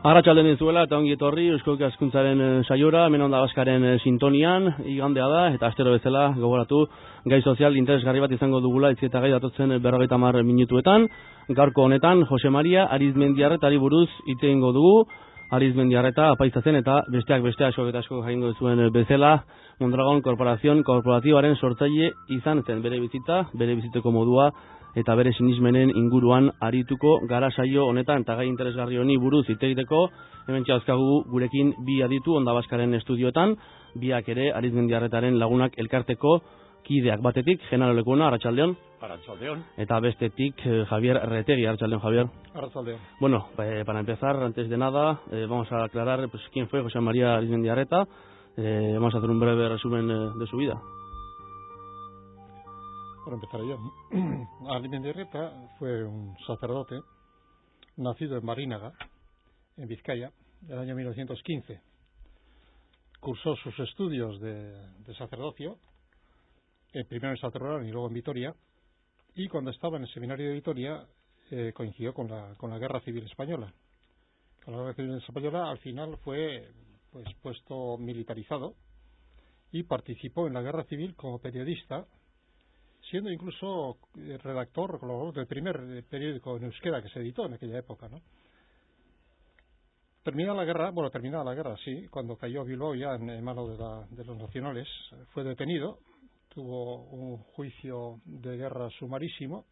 Arratsalde dizuela eta ongi etorri Eusko Ikaskuntzaren saiora, hemen Onda Baskaren sintonian, igandea da eta astero bezala gogoratu gai sozial interesgarri bat izango dugula hitz eta gai datotzen 50 minutuetan. Gaurko honetan Jose Maria Arizmendiarretari buruz hitz egingo dugu. Arizmendiarreta apaiza zen eta besteak beste asko jaingo zuen bezala Mondragon korporatioaren sortzaile izan zen. Bere bizitzeko modua eta bere sinismenen inguruan arituko gara saio honetan eta gai interesgarri honi buruz hitz egiteko hementxe dauzkagu gurekin bi aditu Onda Baskaren estudioetan, biak ere Arizmendiarretaren lagunak elkarteko kideak, batetik Genaro Lekuona, arratsaldeon. Arratsaldeon. Eta bestetik Javier Retegi, arratsaldeon, Javier. Arratsaldeon. Bueno, para empezar, antes de nada, vamos a aclarar pues quién fue José María Arizmendiarreta. Vamos a hacer un breve resumen de su vida. Por empezar yo. Arizmendiarreta fue un sacerdote nacido en Barinaga, en Vizcaya, en el año 1915. Cursó sus estudios de sacerdocio, primero en Salterrón y luego en Vitoria, y cuando estaba en el seminario de Vitoria coincidió con la Guerra Civil Española. Con la Guerra Civil Española al final fue puesto militarizado y participó en la Guerra Civil como periodista, siendo incluso redactor del primer periódico en euskera que se editó en aquella época, ¿no? Terminada la guerra, sí, cuando cayó Bilbao ya en manos de los nacionales, fue detenido, tuvo un juicio de guerra sumarísimo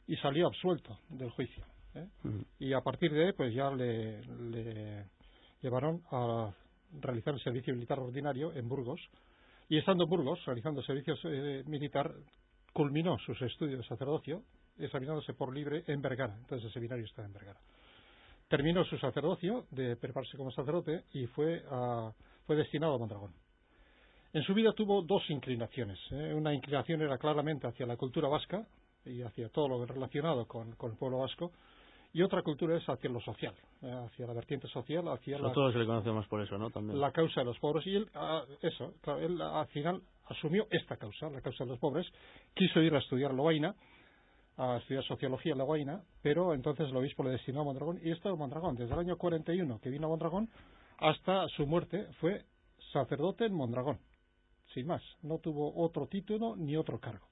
y salió absuelto del juicio, ¿eh? Y a partir de ahí pues ya le llevaron a realizar el servicio militar ordinario en Burgos, y estando en Burgos realizando servicio militar culminó sus estudios de sacerdocio examinándose por libre en Vergara. Entonces el seminario está en Vergara. Terminó su sacerdocio de prepararse como sacerdote y fue destinado a Mondragón. En su vida tuvo dos inclinaciones, ¿eh? Una inclinación era claramente hacia la cultura vasca y hacia todo lo relacionado con el pueblo vasco, y otra cultura es hacia lo social, hacia la vertiente social, hacia Sobre todo se le conoce más por eso, ¿no? También. La causa de los pobres. Y él, él al final asumió esta causa, la causa de los pobres. Quiso ir a estudiar Lovaina, a estudiar sociología en Lovaina, pero entonces el obispo le destinó a Mondragón y estaba en Mondragón. Desde el año 41 que vino a Mondragón hasta su muerte fue sacerdote en Mondragón, sin más. No tuvo otro título ni otro cargo.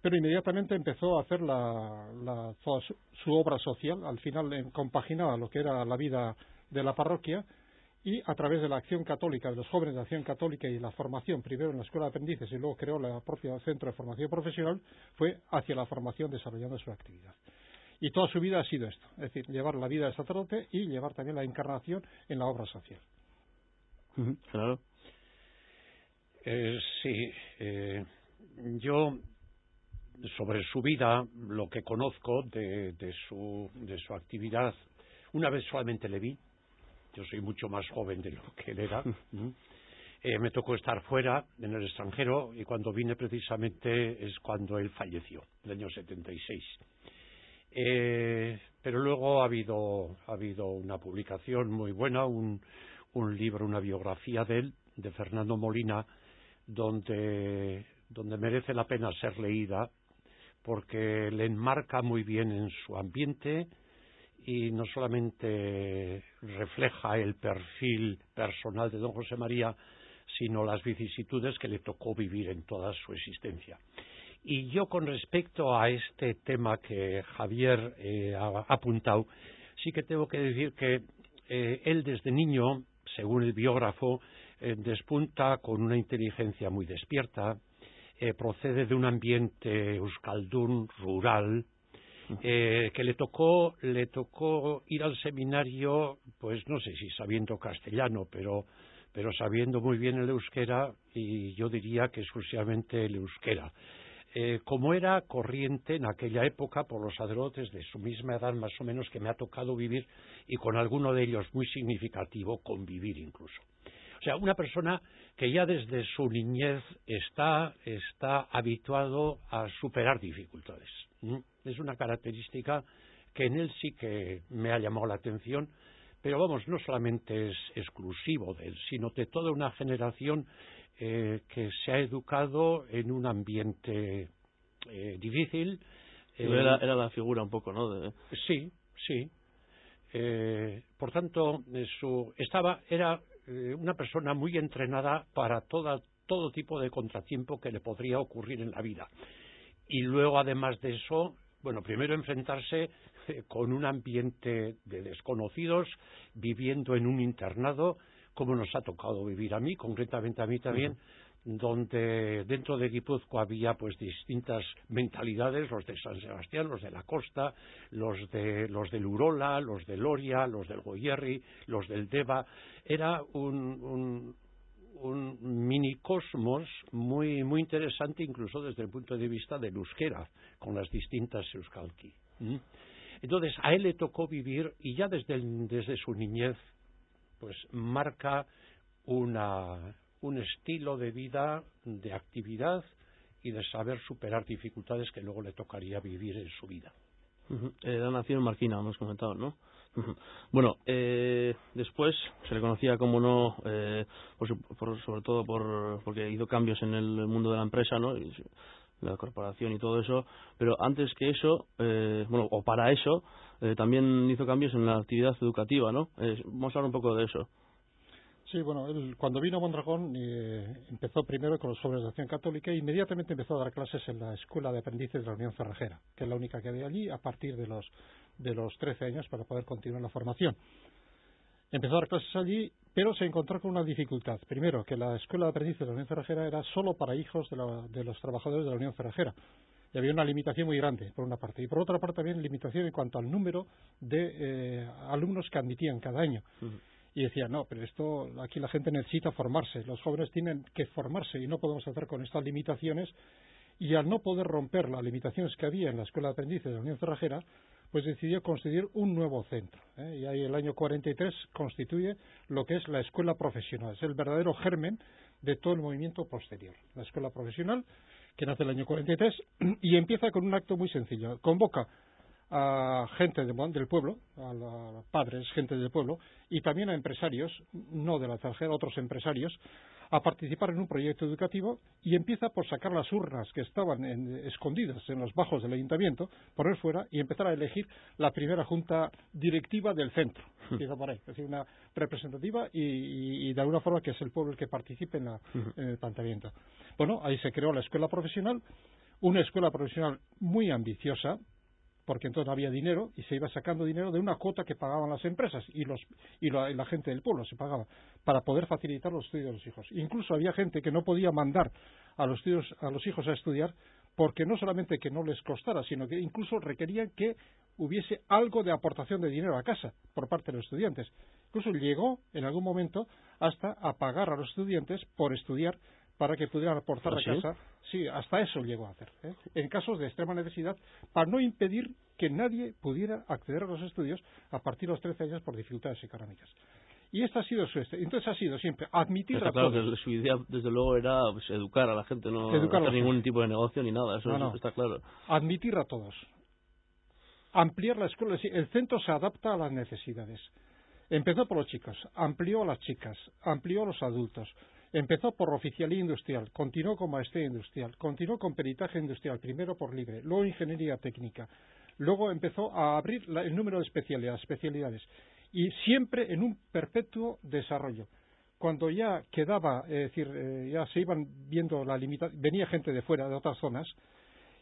Pero inmediatamente empezó a hacer toda su obra social. Al final compaginaba lo que era la vida de la parroquia y a través de la acción católica, de los jóvenes de acción católica y la formación, primero en la escuela de aprendices y luego creó la propia centro de formación profesional, fue hacia la formación desarrollando su actividad. Y toda su vida ha sido esto, es decir, llevar la vida de sacerdote y llevar también la encarnación en la obra social. Claro. Sí, yo sobre su vida, lo que conozco de su actividad, una vez solamente le vi. Yo soy mucho más joven de lo que él era. Me tocó estar fuera, en el extranjero, y cuando vine precisamente es cuando él falleció, en el año 76. Pero luego ha habido una publicación muy buena, un libro, una biografía de él, de Fernando Molina, donde merece la pena ser leída, porque le enmarca muy bien en su ambiente y no solamente refleja el perfil personal de don José María, sino las vicisitudes que le tocó vivir en toda su existencia. Y yo, con respecto a este tema que Javier ha apuntado, sí que tengo que decir que él desde niño, según el biógrafo, despunta con una inteligencia muy despierta, procede de un ambiente euskaldun, rural, que le tocó ir al seminario, pues no sé si sabiendo castellano, pero sabiendo muy bien el euskera, y yo diría que exclusivamente el euskera. Como era corriente en aquella época por los sacerdotes de su misma edad más o menos que me ha tocado vivir, y con alguno de ellos muy significativo convivir incluso. O sea, una persona que ya desde su niñez está habituado a superar dificultades. Es una característica que en él sí que me ha llamado la atención, pero vamos, no solamente es exclusivo de él, sino de toda una generación que se ha educado en un ambiente difícil. Era la figura un poco, ¿no? Sí. Por tanto, era una persona muy entrenada para todo tipo de contratiempo que le podría ocurrir en la vida. Y luego, además de eso, bueno, primero enfrentarse con un ambiente de desconocidos, viviendo en un internado, como nos ha tocado vivir a mí, concretamente a mí también, donde dentro de Guipúzcoa había pues distintas mentalidades, los de San Sebastián, los de la Costa, los del Urola, los del Oria, los del Goierri, los del Deva. Era un minicosmos muy muy interesante, incluso desde el punto de vista del euskera, con las distintas euskalki. Entonces a él le tocó vivir, y ya desde su niñez pues marca un estilo de vida, de actividad y de saber superar dificultades que luego le tocaría vivir en su vida. Era nacido en Marquina, hemos comentado, ¿no? Bueno, después se le conocía, como no, sobre todo porque hizo cambios en el mundo de la empresa, ¿no? Y la corporación y todo eso, pero antes que eso, o para eso, también hizo cambios en la actividad educativa, ¿no? Vamos a hablar un poco de eso. Sí, bueno, él cuando vino a Mondragón empezó primero con los jóvenes de Acción Católica e inmediatamente empezó a dar clases en la Escuela de Aprendices de la Unión Cerrajera, que es la única que había allí a partir de los 13 años para poder continuar la formación. Empezó a dar clases allí, pero se encontró con una dificultad. Primero, que la Escuela de Aprendices de la Unión Cerrajera era solo para hijos de los trabajadores de la Unión Cerrajera. Y había una limitación muy grande, por una parte. Y por otra parte también limitación en cuanto al número de alumnos que admitían cada año. Y decía, no, pero aquí la gente necesita formarse, los jóvenes tienen que formarse y no podemos hacer con estas limitaciones. Y al no poder romper las limitaciones que había en la Escuela de Aprendices de la Unión Cerrajera, pues decidió constituir un nuevo centro. Y ahí el año 43 constituye lo que es la Escuela Profesional. Es el verdadero germen de todo el movimiento posterior. La Escuela Profesional, que nace el año 43, y empieza con un acto muy sencillo. Convoca a gente del pueblo, a padres, gente del pueblo, y también a empresarios, no de la Cerrajera, otros empresarios, a participar en un proyecto educativo, y empieza por sacar las urnas que estaban escondidas en los bajos del ayuntamiento, poner fuera y empezar a elegir la primera junta directiva del centro. Empieza por ahí, es decir, una representativa y de alguna forma que es el pueblo el que participe en el planteamiento. Bueno, ahí se creó la escuela profesional, una escuela profesional muy ambiciosa, porque entonces no había dinero y se iba sacando dinero de una cuota que pagaban las empresas y la gente del pueblo se pagaba para poder facilitar los estudios de los hijos. Incluso había gente que no podía mandar a los hijos a estudiar porque no solamente que no les costara, sino que incluso requerían que hubiese algo de aportación de dinero a casa por parte de los estudiantes. Incluso llegó en algún momento hasta a pagar a los estudiantes por estudiar para que pudieran aportar a casa. Sí, hasta eso llegó a hacer, en casos de extrema necesidad, para no impedir que nadie pudiera acceder a los estudios a partir de los 13 años por dificultades económicas. Y esta ha sido entonces ha sido siempre admitir a todos. Claro que su idea, desde luego, era pues, educar a la gente, no hacer ningún tipo de negocio ni nada, eso está claro. Admitir a todos. Ampliar la escuela, el centro se adapta a las necesidades. Empezó por los chicos, amplió a las chicas, amplió a los adultos. Empezó por oficialía industrial, continuó con maestría industrial, continuó con peritaje industrial, primero por libre, luego ingeniería técnica, luego empezó a abrir el número de especialidades y siempre en un perpetuo desarrollo. Cuando ya quedaba, es decir, ya se iban viendo la limitación, venía gente de fuera, de otras zonas,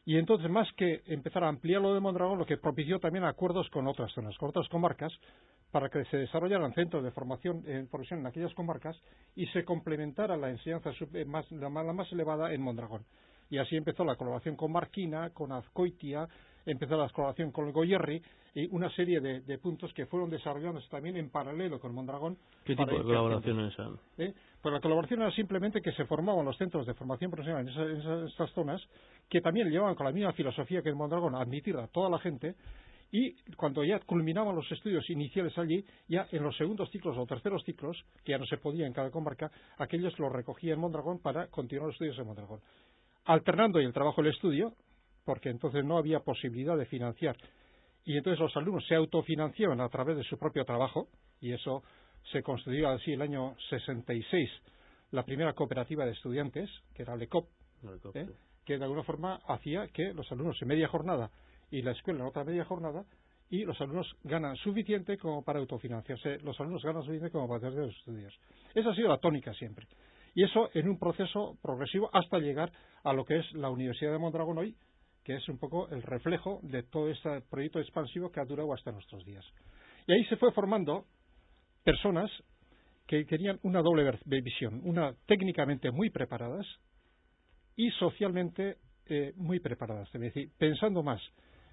y entonces más que empezar a ampliar lo de Mondragón, lo que propició también acuerdos con otras zonas, con otras comarcas, para que se desarrollaran centros de formación en aquellas comarcas y se complementara la enseñanza la más elevada en Mondragón. Y así empezó la colaboración con Marquina, con Azcoitia, empezó la colaboración con el Goierri y una serie de puntos que fueron desarrollándose también en paralelo con Mondragón. ¿Qué tipo de colaboraciones? Pues la colaboración era simplemente que se formaban los centros de formación profesional en estas zonas, que también llevaban con la misma filosofía que en Mondragón, a admitir a toda la gente. Y cuando ya culminaban los estudios iniciales allí, ya en los segundos ciclos o terceros ciclos, que ya no se podía en cada comarca, aquellos los recogía en Mondragón para continuar los estudios en Mondragón. Alternando el trabajo y el estudio, porque entonces no había posibilidad de financiar, y entonces los alumnos se autofinanciaban a través de su propio trabajo, y eso se constituyó así el año 66, la primera cooperativa de estudiantes, que era LECOP, que de alguna forma hacía que los alumnos en media jornada y la escuela en otra media jornada y los alumnos ganan suficiente como para autofinanciarse, los alumnos ganan suficiente como para hacer los estudios. Esa ha sido la tónica siempre. Y eso en un proceso progresivo hasta llegar a lo que es la Universidad de Mondragón hoy, que es un poco el reflejo de todo este proyecto expansivo que ha durado hasta nuestros días. Y ahí se fue formando personas que tenían una doble visión, una técnicamente muy preparadas y socialmente muy preparadas, es decir, pensando más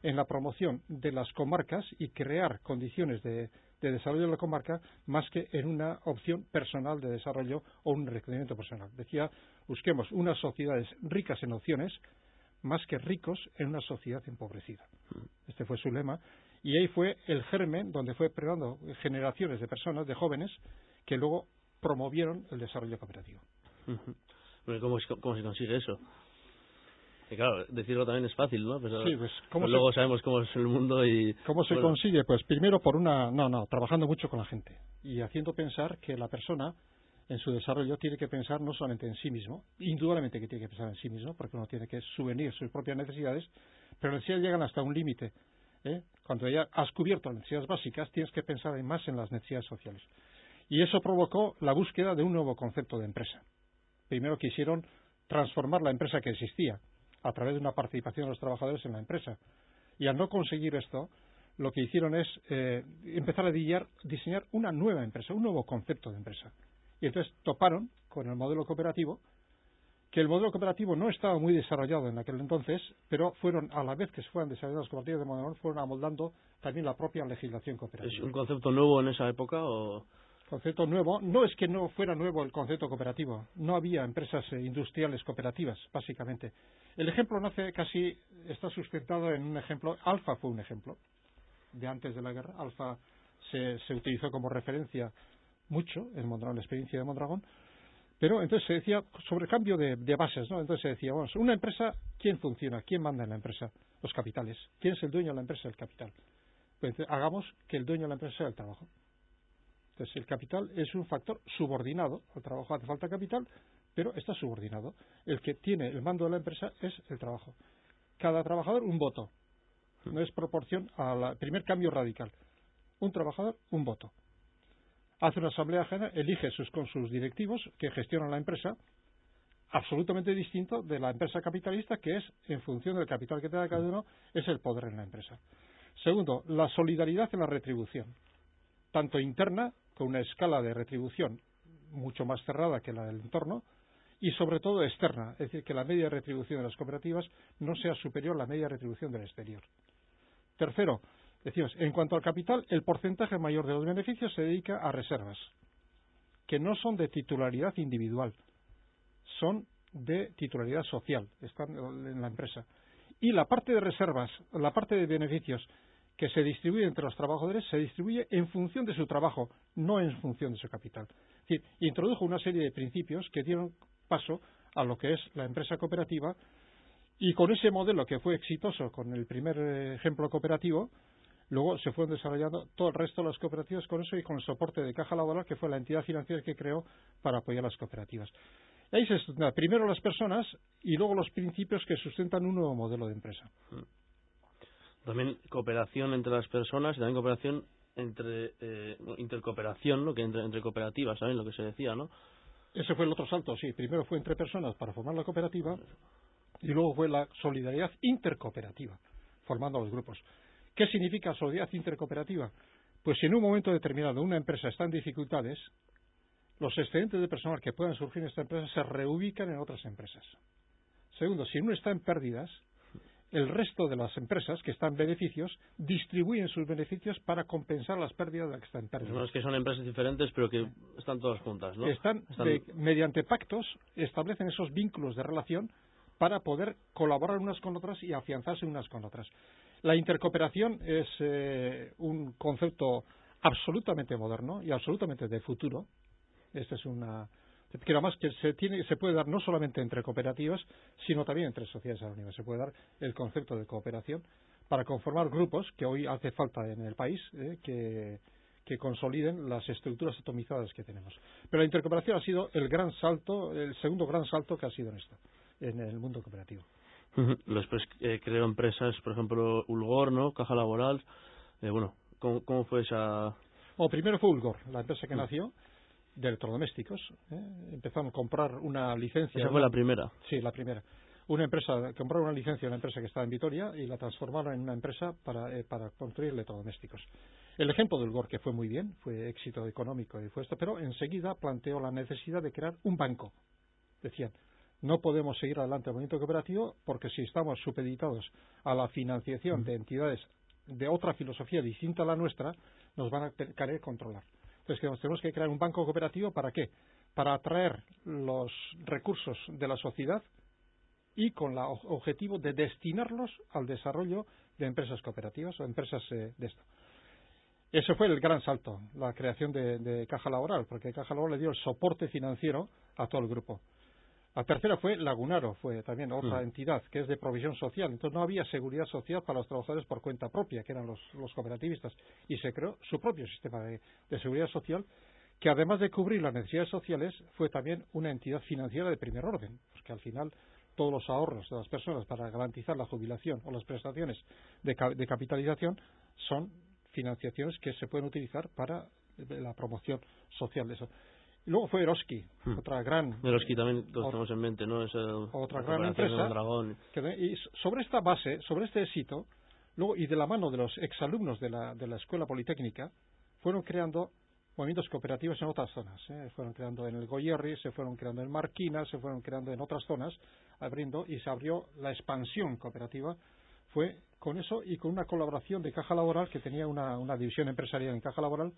en la promoción de las comarcas y crear condiciones de desarrollo de la comarca más que en una opción personal de desarrollo o un crecimiento personal. Decía, busquemos unas sociedades ricas en opciones más que ricos en una sociedad empobrecida. Este fue su lema y ahí fue el germen donde fue creando generaciones de personas, de jóvenes, que luego promovieron el desarrollo cooperativo. ¿Cómo se consigue eso? Y claro, decirlo también es fácil, ¿no? Pero, sí, pues, luego sabemos cómo es el mundo y... ¿Cómo se consigue? Pues primero trabajando mucho con la gente y haciendo pensar que la persona en su desarrollo tiene que pensar no solamente en sí mismo, indudablemente que tiene que pensar en sí mismo, porque uno tiene que subvenir sus propias necesidades, pero las necesidades llegan hasta un límite. Cuando ya has cubierto las necesidades básicas, tienes que pensar más en las necesidades sociales. Y eso provocó la búsqueda de un nuevo concepto de empresa. Primero quisieron transformar la empresa que existía a través de una participación de los trabajadores en la empresa. Y al no conseguir esto, lo que hicieron es empezar a diseñar una nueva empresa, un nuevo concepto de empresa. Y entonces toparon con el modelo cooperativo, que el modelo cooperativo no estaba muy desarrollado en aquel entonces, pero fueron, a la vez que se fueron desarrollando las cooperativas de Mondragón, fueron amoldando también la propia legislación cooperativa. ¿Es un concepto nuevo en esa época o...? Concepto nuevo, no es que no fuera nuevo el concepto cooperativo, no había empresas industriales cooperativas, básicamente. El ejemplo está sustentado en un ejemplo, Alfa fue un ejemplo, de antes de la guerra. Alfa se utilizó como referencia mucho en Mondragón, la experiencia de Mondragón, pero entonces se decía sobre cambio de bases, ¿no? Entonces se decía, bueno, una empresa, ¿quién funciona? ¿Quién manda en la empresa? Los capitales. ¿Quién es el dueño de la empresa? El capital. Pues hagamos que el dueño de la empresa sea el trabajo. Entonces, el capital es un factor subordinado. Al trabajo hace falta capital, pero está subordinado. El que tiene el mando de la empresa es el trabajo. Cada trabajador, un voto. No es proporción al primer cambio radical. Un trabajador, un voto. Hace una asamblea general, elige con sus directivos que gestionan la empresa, absolutamente distinto de la empresa capitalista, que es, en función del capital que tenga cada uno, es el poder en la empresa. Segundo, la solidaridad en la retribución. Tanto interna, con una escala de retribución mucho más cerrada que la del entorno, y sobre todo externa, es decir, que la media de retribución de las cooperativas no sea superior a la media de retribución del exterior. Tercero, decimos, en cuanto al capital, el porcentaje mayor de los beneficios se dedica a reservas, que no son de titularidad individual, son de titularidad social, están en la empresa. Y la parte de reservas, la parte de beneficios que se distribuye entre los trabajadores, se distribuye en función de su trabajo, no en función de su capital. Es decir, introdujo una serie de principios que dieron paso a lo que es la empresa cooperativa, y con ese modelo que fue exitoso con el primer ejemplo cooperativo, luego se fueron desarrollando todo el resto de las cooperativas con eso y con el soporte de Caja Laboral, que fue la entidad financiera que creó para apoyar las cooperativas. Ahí se estudia primero las personas y luego los principios que sustentan un nuevo modelo de empresa. También cooperación entre las personas y también cooperación intercooperación, ¿no? Que entre cooperativas, ¿saben lo que se decía, no? Ese fue el otro salto, sí. Primero fue entre personas para formar la cooperativa y luego fue la solidaridad intercooperativa, formando los grupos. ¿Qué significa solidaridad intercooperativa? Pues si en un momento determinado una empresa está en dificultades, los excedentes de personal que puedan surgir en esta empresa se reubican en otras empresas. Segundo, si uno está en pérdidas, el resto de las empresas que están en beneficios distribuyen sus beneficios para compensar las pérdidas de las que están en pérdidas. No, es que son empresas diferentes, pero que están todas juntas, ¿no? Mediante pactos establecen esos vínculos de relación para poder colaborar unas con otras y afianzarse unas con otras. La intercooperación es un concepto absolutamente moderno y absolutamente de futuro. Esta es una... que además que se puede dar no solamente entre cooperativas, sino también entre sociedades anónimas. Se puede dar el concepto de cooperación para conformar grupos que hoy hace falta en el país, que consoliden las estructuras atomizadas que tenemos. Pero la intercooperación ha sido el segundo gran salto que ha sido en el mundo cooperativo. Después creó empresas, por ejemplo, Ulgor, ¿no? Caja Laboral, Bueno, ¿cómo fue esa...? Bueno, primero fue Ulgor, la empresa que nació de electrodomésticos. Empezaron a comprar una licencia. ¿Esa fue la primera? Sí, la primera. Compraron una licencia de una empresa que estaba en Vitoria y la transformaron en una empresa para construir electrodomésticos. El ejemplo del Ulgor, que fue muy bien, fue éxito económico y fue esto, pero enseguida planteó la necesidad de crear un banco. Decían, no podemos seguir adelante el movimiento cooperativo porque si estamos supeditados a la financiación de entidades de otra filosofía distinta a la nuestra, nos van a querer controlar. Entonces tenemos que crear un banco cooperativo, ¿para qué? Para atraer los recursos de la sociedad y con el objetivo de destinarlos al desarrollo de empresas cooperativas o empresas de esto. Ese fue el gran salto, la creación de Caja Laboral, porque Caja Laboral le dio el soporte financiero a todo el grupo. La tercera fue Lagunaro, fue también otra entidad que es de provisión social. Entonces no había seguridad social para los trabajadores por cuenta propia, que eran los cooperativistas, y se creó su propio sistema de seguridad social, que además de cubrir las necesidades sociales, fue también una entidad financiera de primer orden, porque al final todos los ahorros de las personas para garantizar la jubilación o las prestaciones de capitalización son financiaciones que se pueden utilizar para la promoción social de eso. Y luego fue Eroski, otra gran... Eroski también lo tenemos en mente, ¿no? Otra gran empresa. Y sobre esta base, sobre este éxito, luego y de la mano de los exalumnos de la Escuela Politécnica, fueron creando movimientos cooperativos en otras zonas. Fueron creando en el Goierri, se fueron creando en Marquina, se fueron creando en otras zonas, abriendo, y se abrió la expansión cooperativa. Fue con eso y con una colaboración de Caja Laboral, que tenía una división empresarial en Caja Laboral,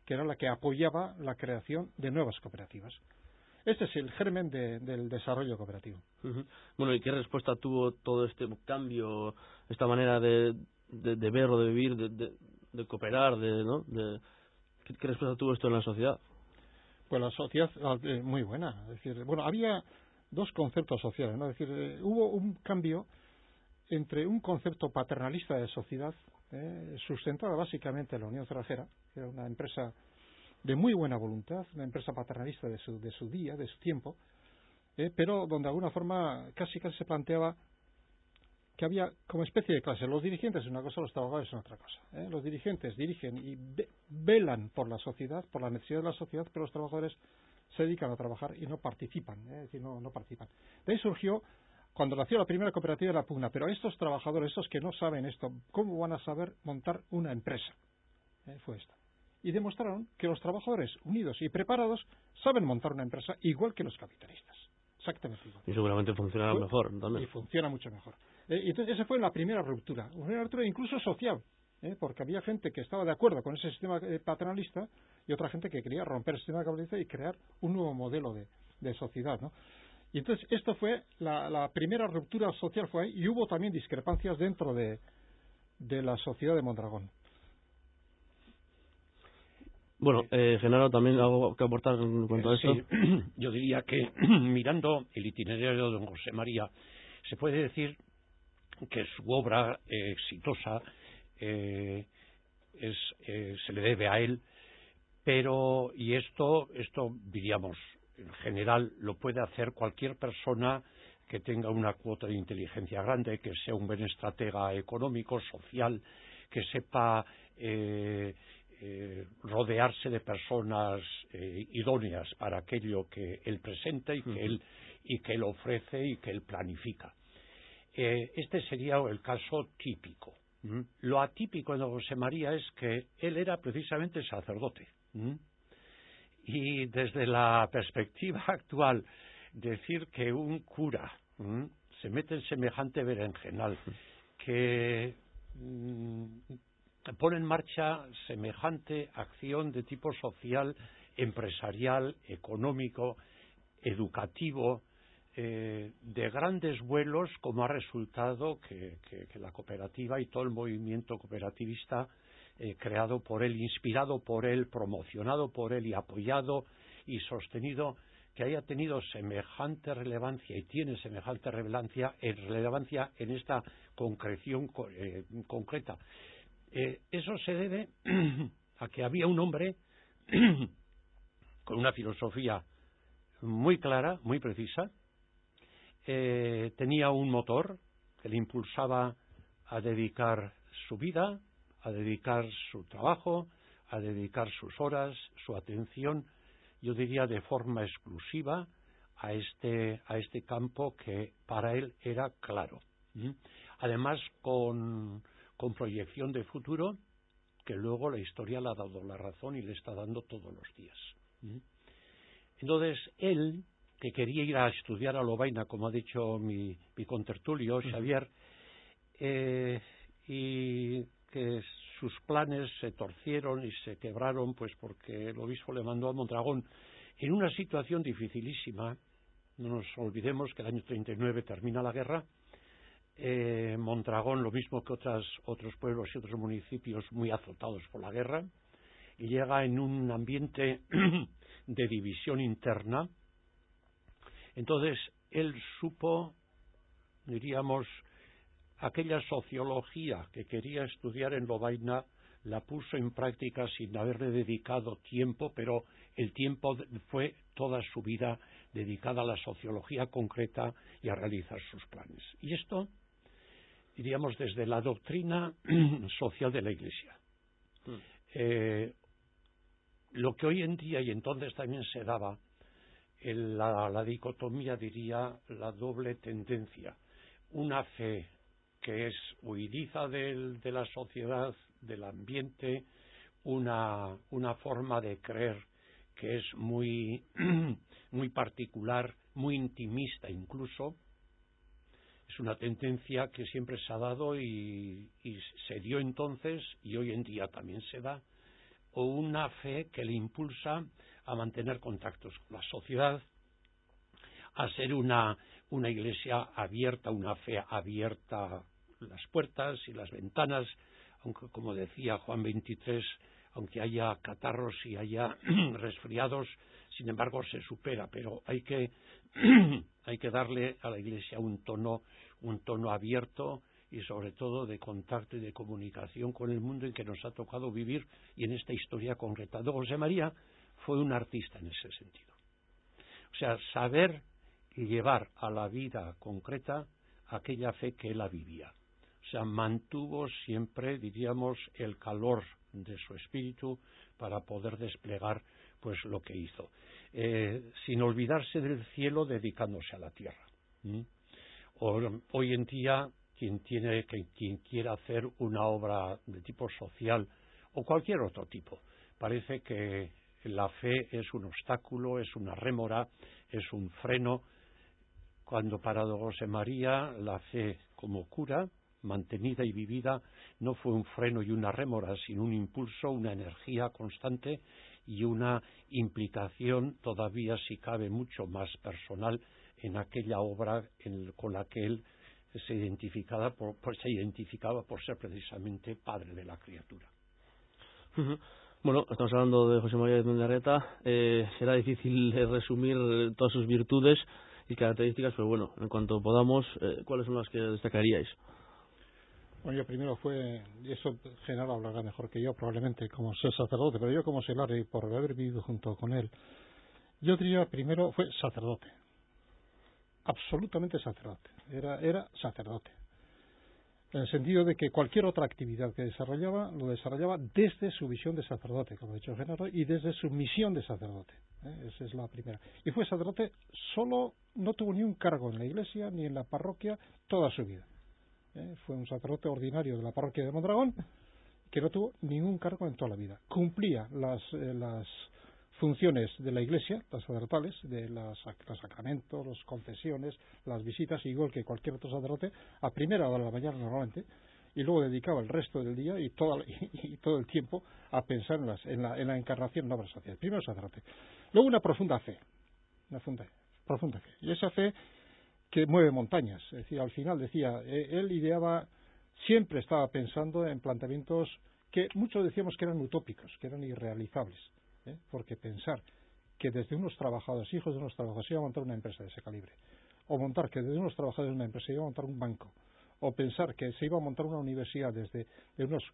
que era la que apoyaba la creación de nuevas cooperativas. Este es el germen del desarrollo cooperativo. Bueno, ¿y qué respuesta tuvo todo este cambio, esta manera de ver o de vivir, de cooperar, ¿no? ¿Qué respuesta tuvo esto en la sociedad? Pues la sociedad muy buena. Es decir, bueno, había dos conceptos sociales, ¿no? Es decir, hubo un cambio entre un concepto paternalista de sociedad, sustentada básicamente en la Unión Cerrajera, que era una empresa de muy buena voluntad, una empresa paternalista de su día, de su tiempo, pero donde de alguna forma casi se planteaba que había como especie de clase. Los dirigentes es una cosa, los trabajadores son otra cosa. Los dirigentes dirigen y velan por la sociedad, por la necesidad de la sociedad, pero los trabajadores se dedican a trabajar y no participan, es decir, no participan. De ahí surgió, cuando nació la primera cooperativa de la pugna, pero estos trabajadores, estos que no saben esto, ¿cómo van a saber montar una empresa? Fue esto. Y demostraron que los trabajadores unidos y preparados saben montar una empresa igual que los capitalistas. Exactamente igual. Y seguramente funcionará mejor también. Y funciona mucho mejor. Y entonces esa fue la primera ruptura. Una ruptura incluso social, porque había gente que estaba de acuerdo con ese sistema paternalista y otra gente que quería romper el sistema capitalista y crear un nuevo modelo de sociedad, ¿no? Y entonces esto fue la primera ruptura social, fue ahí, y hubo también discrepancias dentro de la sociedad de Mondragón. Bueno, Genaro, también algo que aportar en cuanto a esto. Sí, yo diría que mirando el itinerario de don José María, se puede decir que su obra exitosa se le debe a él, pero, y esto diríamos, en general lo puede hacer cualquier persona que tenga una cuota de inteligencia grande, que sea un buen estratega económico, social, que sepa rodearse de personas idóneas para aquello que él presenta y que él ofrece y que él planifica. Este sería el caso típico. Lo atípico de don José María es que él era precisamente sacerdote. Y desde la perspectiva actual, decir que un cura se mete en semejante berenjenal, que pone en marcha semejante acción de tipo social, empresarial, económico, educativo, de grandes vuelos, como ha resultado que la cooperativa y todo el movimiento cooperativista creado por él, inspirado por él, promocionado por él y apoyado y sostenido, que haya tenido semejante relevancia y tiene semejante relevancia en esta concreción concreta. Eso se debe a que había un hombre con una filosofía muy clara, muy precisa, tenía un motor que le impulsaba a dedicar su vida a dedicar su trabajo, a dedicar sus horas, su atención, yo diría de forma exclusiva, a este campo que para él era claro. Además, con proyección de futuro, que luego la historia le ha dado la razón y le está dando todos los días. Entonces, él, que quería ir a estudiar a Lovaina, como ha dicho mi contertulio, Xavier, y que sus planes se torcieron y se quebraron, pues porque el obispo le mandó a Mondragón en una situación dificilísima. No nos olvidemos que el año 39 termina la guerra. Mondragón, lo mismo que otros pueblos y otros municipios muy azotados por la guerra, y llega en un ambiente de división interna. Entonces, él supo, diríamos, aquella sociología que quería estudiar en Lovaina, la puso en práctica sin haberle dedicado tiempo, pero el tiempo fue toda su vida dedicada a la sociología concreta y a realizar sus planes. Y esto, diríamos, desde la doctrina social de la Iglesia. Lo que hoy en día, y entonces también se daba, la dicotomía, diría, la doble tendencia. Una fe que es huidiza de la sociedad, del ambiente, una forma de creer que es muy, muy particular, muy intimista incluso. Es una tendencia que siempre se ha dado y se dio entonces y hoy en día también se da, o una fe que le impulsa a mantener contactos con la sociedad, a ser una iglesia abierta, una fe abierta, las puertas y las ventanas, aunque, como decía Juan 23, aunque haya catarros y haya resfriados, sin embargo se supera, pero hay que darle a la iglesia un tono abierto y sobre todo de contacto y de comunicación con el mundo en que nos ha tocado vivir y en esta historia concreta. Don José María fue un artista en ese sentido. O sea, saber llevar a la vida concreta aquella fe que él vivía. O sea, mantuvo siempre, diríamos, el calor de su espíritu para poder desplegar pues lo que hizo, sin olvidarse del cielo, dedicándose a la tierra. Hoy en día, quien quiera hacer una obra de tipo social o cualquier otro tipo, parece que la fe es un obstáculo, es una rémora, es un freno, cuando para don José María la fe como cura, mantenida y vivida, no fue un freno y una rémora, sino un impulso, una energía constante y una implicación todavía, si cabe, mucho más personal en aquella obra con la que él se identificaba por ser precisamente padre de la criatura. Bueno, estamos hablando de José María de Mendiarreta. Será difícil resumir todas sus virtudes y características, pero bueno, en cuanto podamos, ¿cuáles son las que destacaríais? Bueno, yo primero y eso Genaro hablará mejor que yo probablemente como ser sacerdote, pero yo como seglar y por haber vivido junto con él, yo diría primero fue sacerdote, absolutamente sacerdote, era sacerdote, en el sentido de que cualquier otra actividad que desarrollaba, lo desarrollaba desde su visión de sacerdote, como ha dicho Genaro, y desde su misión de sacerdote. Esa es la primera. Y fue sacerdote solo, no tuvo ni un cargo en la iglesia ni en la parroquia toda su vida. Fue un sacerdote ordinario de la parroquia de Mondragón que no tuvo ningún cargo en toda la vida. Cumplía las funciones de la iglesia, las sacerdotales, de los sacramentos, las confesiones, las visitas, igual que cualquier otro sacerdote, a primera hora de la mañana normalmente, y luego dedicaba el resto del día y todo el tiempo a pensar en la encarnación en obras sociales. Primero sacerdote. Luego una profunda fe. Profunda fe. Y esa fe que mueve montañas. Es decir, al final decía, él ideaba, siempre estaba pensando en planteamientos que muchos decíamos que eran utópicos, que eran irrealizables, porque pensar que desde unos trabajadores, hijos de unos trabajadores, se iba a montar una empresa de ese calibre, o montar que desde unos trabajadores de una empresa se iba a montar un banco, o pensar que se iba a montar una universidad desde unos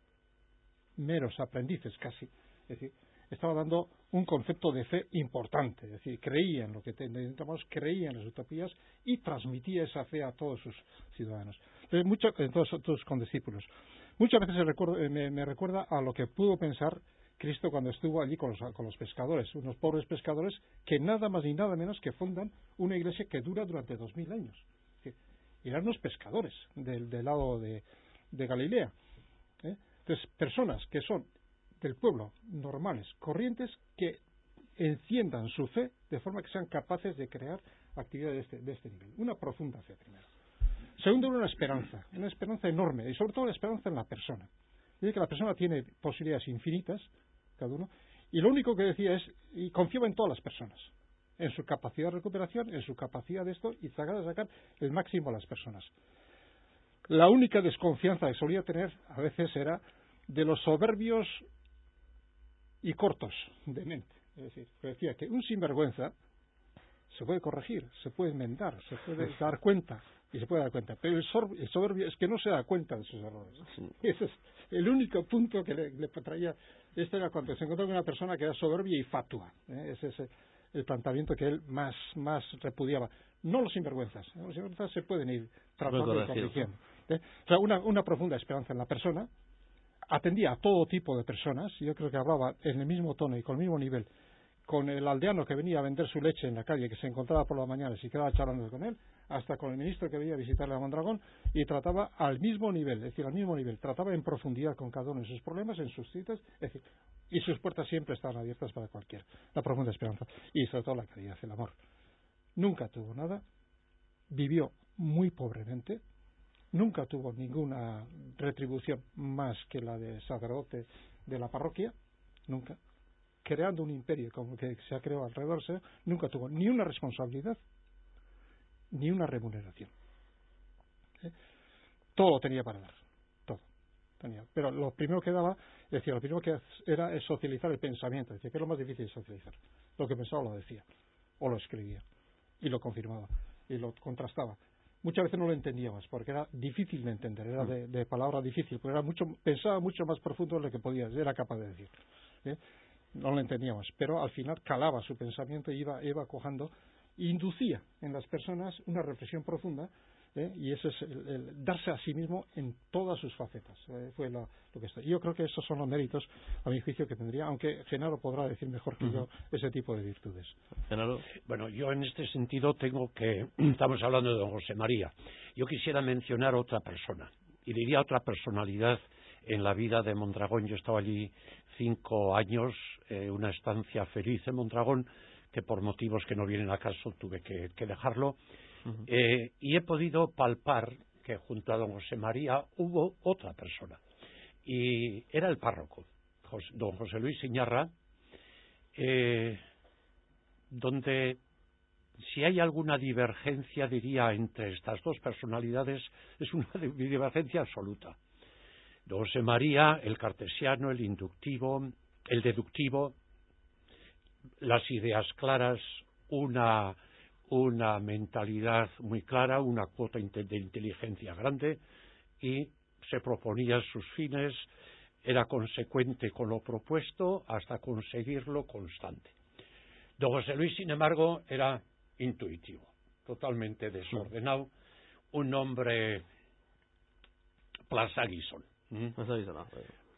meros aprendices casi, es decir, estaba dando un concepto de fe importante, es decir, creía en lo que necesitamos, creía en las utopías y transmitía esa fe a todos sus ciudadanos. Todos condiscípulos. Muchas veces me recuerda a lo que pudo pensar Cristo cuando estuvo allí con los pescadores, unos pobres pescadores que nada más ni nada menos que fundan una iglesia que dura durante 2000 años. Y eran unos pescadores del lado de Galilea. Entonces, personas que son del pueblo, normales, corrientes, que enciendan su fe de forma que sean capaces de crear actividades de este nivel. Una profunda fe, primero. Segundo, una esperanza enorme, y sobre todo la esperanza en la persona. Dice que la persona tiene posibilidades infinitas, cada uno, y lo único que decía es, y confiaba en todas las personas, en su capacidad de recuperación, en su capacidad de esto, y tratar de sacar el máximo a las personas. La única desconfianza que solía tener a veces era de los soberbios y cortos de mente. Es decir, decía que un sinvergüenza se puede corregir, se puede enmendar, se puede dar cuenta, y se puede dar cuenta, pero el soberbio es que no se da cuenta de sus errores. Sí. Ese es el único punto que le traía. Este era cuando se encontró con una persona que era soberbia y fatua. Ese es el planteamiento que él más repudiaba. No los sinvergüenzas. Los sinvergüenzas se pueden ir tratando y corrigiendo. O sea, una profunda esperanza en la persona. Atendía a todo tipo de personas. Yo creo que hablaba en el mismo tono y con el mismo nivel con el aldeano que venía a vender su leche en la calle, que se encontraba por la mañana y se quedaba charlando con él, hasta con el ministro que venía a visitarle a Mondragón, y trataba al mismo nivel, es decir, al mismo nivel, trataba en profundidad con cada uno de sus problemas, en sus citas, es decir, y sus puertas siempre estaban abiertas para cualquiera. La profunda esperanza, y sobre todo la caridad, el amor. Nunca tuvo nada, vivió muy pobremente, nunca tuvo ninguna retribución más que la de sacerdote de la parroquia, nunca. Creando un imperio como que se ha creado alrededor, nunca tuvo ni una responsabilidad ni una remuneración. Todo lo tenía para dar, todo tenía. Pero lo primero que daba, decía, lo primero que era es socializar el pensamiento. Decía que es lo más difícil de socializar. Lo que pensaba lo decía, o lo escribía, y lo confirmaba, y lo contrastaba. Muchas veces no lo entendíamos, porque era difícil de entender, era de palabra difícil, pero pensaba mucho más profundo de lo que podía, era capaz de decir. No lo entendíamos, pero al final calaba su pensamiento y iba cojando, inducía en las personas una reflexión profunda, y eso es el darse a sí mismo en todas sus facetas. Fue lo que está. Yo creo que esos son los méritos, a mi juicio, que tendría, aunque Genaro podrá decir mejor que yo ese tipo de virtudes. Genaro. Bueno, yo en este sentido estamos hablando de don José María. Yo quisiera mencionar otra persona, y diría otra personalidad en la vida de Mondragón. Yo estaba allí 5 años, una estancia feliz en Mondragón, que por motivos que no vienen a caso tuve que dejarlo. Y he podido palpar que junto a don José María hubo otra persona, y era el párroco, don José Luis Iñarra, donde si hay alguna divergencia, diría, entre estas dos personalidades, es una divergencia absoluta. Don José María, el cartesiano, el inductivo, el deductivo, las ideas claras, una mentalidad muy clara, una cuota de inteligencia grande, y se proponía sus fines, era consecuente con lo propuesto hasta conseguirlo constante. Don José Luis, sin embargo, era intuitivo, totalmente desordenado, un hombre plazaguisón.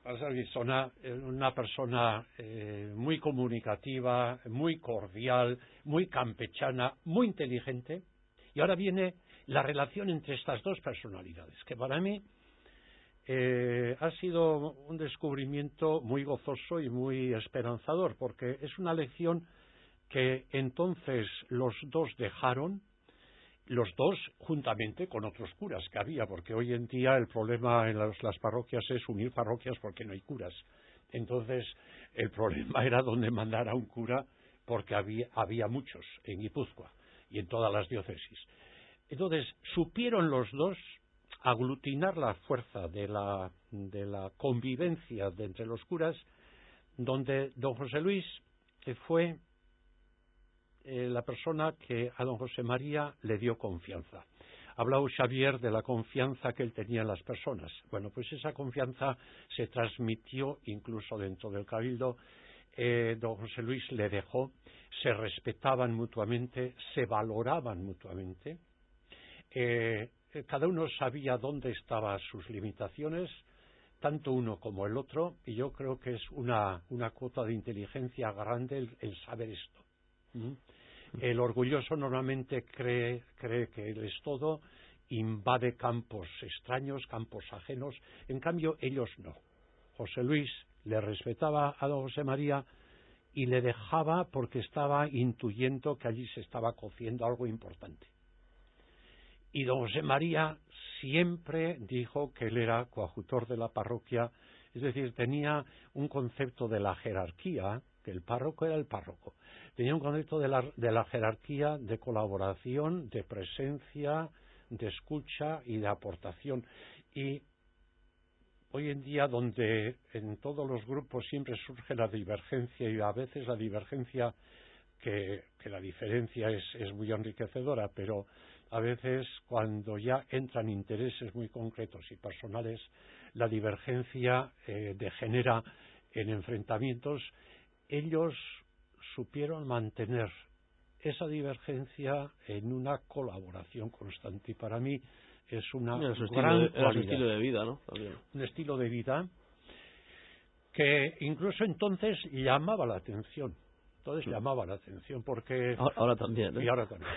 Plazaguisona, una persona muy comunicativa, muy cordial, muy campechana, muy inteligente. Y ahora viene la relación entre estas dos personalidades, que para mí ha sido un descubrimiento muy gozoso y muy esperanzador, porque es una lección que entonces los dos dejaron, los dos juntamente con otros curas que había, porque hoy en día el problema en las parroquias es unir parroquias porque no hay curas. Entonces el problema era dónde mandar a un cura, porque había muchos en Guipúzcoa y en todas las diócesis. Entonces supieron los dos aglutinar la fuerza de la convivencia entre los curas, donde don José Luis fue la persona que a don José María le dio confianza. Hablaba Xavier de la confianza que él tenía en las personas. Bueno, pues esa confianza se transmitió incluso dentro del cabildo. Don José Luis le dejó, se respetaban mutuamente, se valoraban mutuamente. cada uno sabía dónde estaban sus limitaciones, tanto uno como el otro, y yo creo que es una cuota de inteligencia grande el saber esto. El orgulloso normalmente cree que él es todo, invade campos extraños, campos ajenos, en cambio ellos no. José Luis le respetaba a don José María y le dejaba porque estaba intuyendo que allí se estaba cociendo algo importante. Y don José María siempre dijo que él era coadjutor de la parroquia, es decir, tenía un concepto de la jerarquía, que el párroco era el párroco. Tenía un concepto de la jerarquía, de colaboración, de presencia, de escucha y de aportación. Y hoy en día, donde en todos los grupos siempre surge la divergencia, y a veces la divergencia, que la diferencia es muy enriquecedora, pero a veces cuando ya entran intereses muy concretos y personales, la divergencia degenera en enfrentamientos. Ellos supieron mantener esa divergencia en una colaboración constante, y para mí es una gran cualidad. Era su estilo de vida, ¿no? También. Un estilo de vida que incluso entonces llamaba la atención. Entonces llamaba la atención porque... Ahora también, ¿eh? Y ahora también.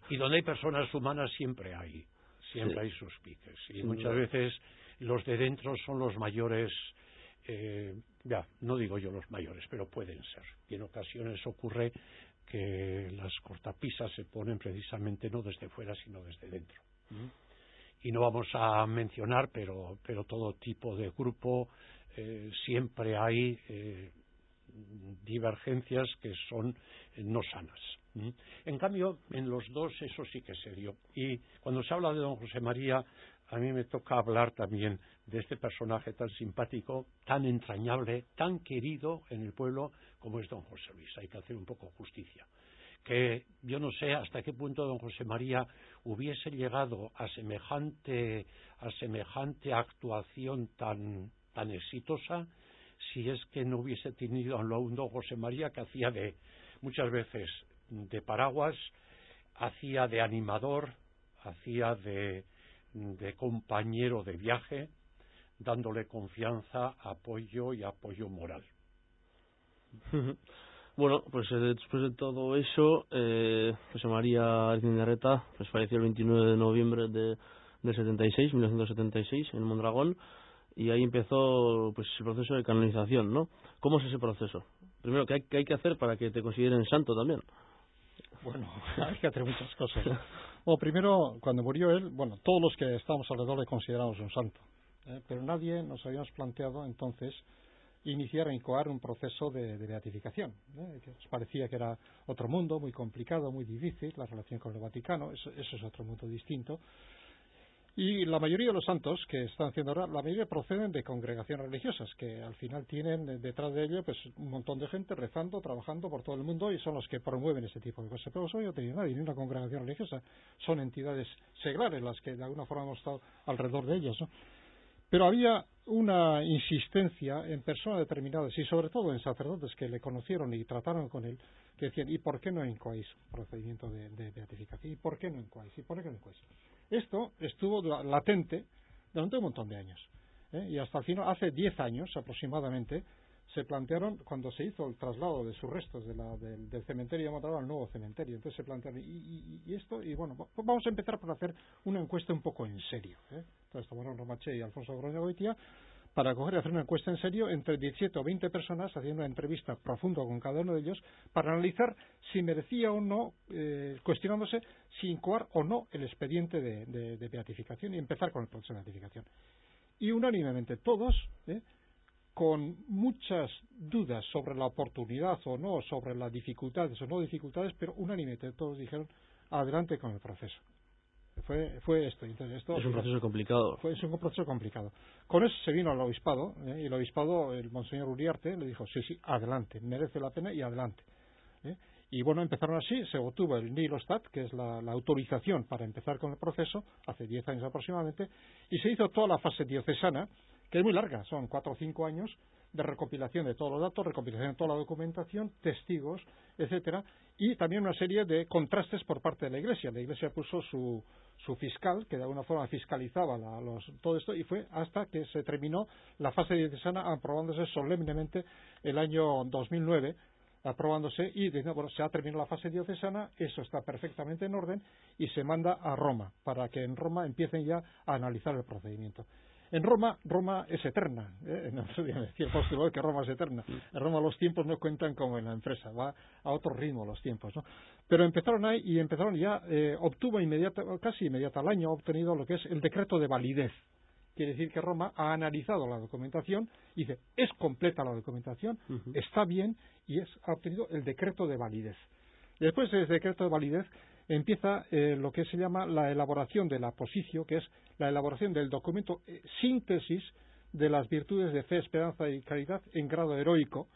Y donde hay personas humanas siempre hay sus piques. Y muchas veces los de dentro son los mayores... ya, no digo yo los mayores, pero pueden ser. Y en ocasiones ocurre que las cortapisas se ponen precisamente no desde fuera, sino desde dentro. Y no vamos a mencionar, pero todo tipo de grupo, siempre hay divergencias que son no sanas. En cambio, en los dos eso sí que se dio. Y cuando se habla de don José María, a mí me toca hablar también de este personaje tan simpático, tan entrañable, tan querido en el pueblo como es don José Luis. Hay que hacer un poco justicia. Que yo no sé hasta qué punto don José María hubiese llegado a semejante actuación tan exitosa si es que no hubiese tenido a un don José María que hacía muchas veces de paraguas, hacía de animador, hacía de compañero de viaje, dándole confianza, apoyo y apoyo moral. Bueno, pues después de todo eso, José María Arcindarreta pues falleció el 29 de noviembre de 1976, en Mondragón, y ahí empezó pues el proceso de canonización, ¿no? ¿Cómo es ese proceso? Primero, ¿qué hay que hacer para que te consideren santo también? Bueno, hay que hacer muchas cosas. Bueno, primero, cuando murió él, bueno, todos los que estábamos alrededor le consideramos un santo, pero nadie nos habíamos planteado entonces iniciar e incoar un proceso de beatificación, que nos parecía que era otro mundo muy complicado, muy difícil, la relación con el Vaticano, eso es otro mundo distinto. Y la mayoría de los santos que están haciendo ahora, la mayoría proceden de congregaciones religiosas, que al final tienen detrás de ello pues un montón de gente rezando, trabajando por todo el mundo, y son los que promueven ese tipo de cosas. Pero eso yo no tenía nadie, ni una congregación religiosa, son entidades seglares las que de alguna forma hemos estado alrededor de ellas, ¿no? Pero había una insistencia en personas determinadas y sobre todo en sacerdotes que le conocieron y trataron con él, que decían, ¿y por qué no incoáis un procedimiento de beatificación? ¿Y por qué no incoáis? ¿Y por qué no incoáis? Esto estuvo latente durante un montón de años, y hasta el final, hace 10 años aproximadamente, se plantearon, cuando se hizo el traslado de sus restos del cementerio de Mondragón al nuevo cementerio, entonces se plantearon, y esto, y bueno, vamos a empezar por hacer una encuesta un poco en serio, Entonces tomaron Romaché y Alfonso Groña Goitia para coger y hacer una encuesta en serio entre 17 o 20 personas, haciendo una entrevista profunda con cada uno de ellos, para analizar si merecía o no, cuestionándose si incoar o no el expediente de beatificación y empezar con el proceso de beatificación. Y unánimemente todos, con muchas dudas sobre la oportunidad o no, sobre las dificultades o no dificultades, pero unánimemente todos dijeron adelante con el proceso. Fue esto. Entonces, esto es un proceso complicado. Es un proceso complicado. Con eso se vino al obispado, y el obispado, el monseñor Uriarte, le dijo, sí, adelante, merece la pena y adelante. Y bueno, empezaron así, se obtuvo el Nilostat, que es la autorización para empezar con el proceso, hace 10 años aproximadamente, y se hizo toda la fase diocesana, que es muy larga, son 4 o 5 años de recopilación de todos los datos, recopilación de toda la documentación, testigos, etcétera, y también una serie de contrastes por parte de la Iglesia. La Iglesia puso su fiscal, que de alguna forma fiscalizaba todo esto, y fue hasta que se terminó la fase diocesana, aprobándose solemnemente el año 2009, aprobándose, y diciendo, bueno, se ha terminado la fase diocesana, eso está perfectamente en orden, y se manda a Roma, para que en Roma empiecen ya a analizar el procedimiento. En Roma es eterna, no sé decir apóstol que Roma es eterna. En Roma los tiempos no cuentan como en la empresa, va a otro ritmo los tiempos, ¿no? Pero empezaron ahí y empezaron ya, obtuvo casi inmediata al año, ha obtenido lo que es el decreto de validez. Quiere decir que Roma ha analizado la documentación y dice, es completa la documentación, está bien, y ha obtenido el decreto de validez. Después de ese decreto de validez empieza lo que se llama la elaboración de la positio, que es la elaboración del documento síntesis de las virtudes de fe, esperanza y caridad en grado heroico,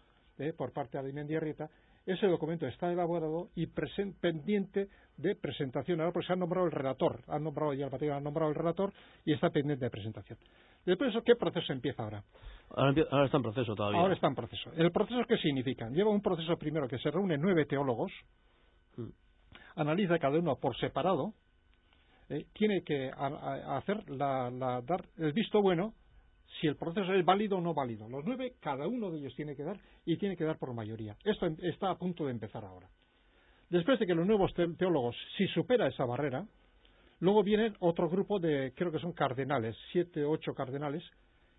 por parte de Arrieta. Ese documento está elaborado y pendiente de presentación. Ahora pues se ha nombrado el relator, el Vaticano ha nombrado el relator y está pendiente de presentación. Después de eso, ¿qué proceso empieza ahora? Ahora está en proceso todavía. Ahora está en proceso. ¿El proceso qué significa? Lleva un proceso primero que se reúnen 9 teólogos, analiza cada uno por separado, tiene que hacer dar el visto bueno si el proceso es válido o no válido. Los 9, cada uno de ellos tiene que dar, y tiene que dar por mayoría. Esto está a punto de empezar ahora. Después de que los nuevos teólogos, si supera esa barrera, luego vienen otro grupo de, creo que son cardenales, 7 o 8 cardenales,